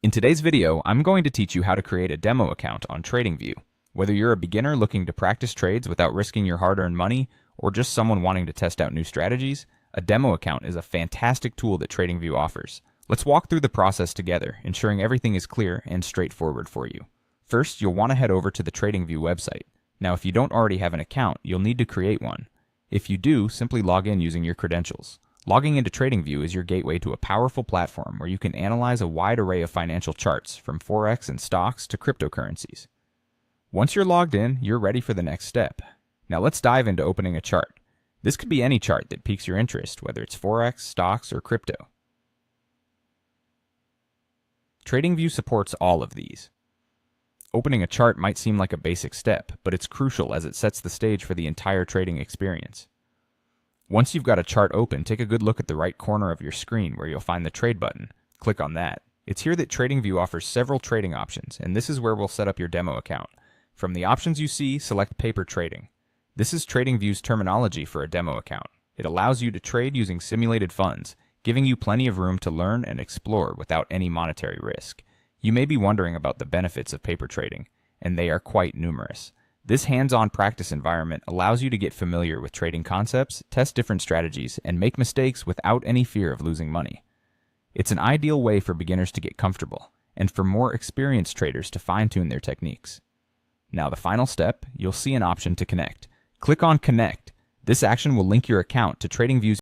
In today's video, I'm going to teach you how to create a demo account on TradingView. Whether you're a beginner looking to practice trades without risking your hard-earned money, or just someone wanting to test out new strategies, a demo account is a fantastic tool that TradingView offers. Let's walk through the process together, ensuring everything is clear and straightforward for you. First, you'll want to head over to the TradingView website. Now, if you don't already have an account, you'll need to create one. If you do, simply log in using your credentials. Logging into TradingView is your gateway to a powerful platform where you can analyze a wide array of financial charts, from Forex and stocks to cryptocurrencies. Once you're logged in, you're ready for the next step. Now let's dive into opening a chart. This could be any chart that piques your interest, whether it's Forex, stocks, or crypto. TradingView supports all of these. Opening a chart might seem like a basic step, but it's crucial as it sets the stage for the entire trading experience. Once you've got a chart open, take a good look at the right corner of your screen where you'll find the Trade button. Click on that. It's here that TradingView offers several trading options, and this is where we'll set up your demo account. From the options you see, select Paper Trading. This is TradingView's terminology for a demo account. It allows you to trade using simulated funds, giving you plenty of room to learn and explore without any monetary risk. You may be wondering about the benefits of paper trading, and they are quite numerous. This hands-on practice environment allows you to get familiar with trading concepts, test different strategies, and make mistakes without any fear of losing money. It's an ideal way for beginners to get comfortable, and for more experienced traders to fine-tune their techniques. Now, the final step, you'll see an option to connect. Click on Connect. This action will link your account to TradingView's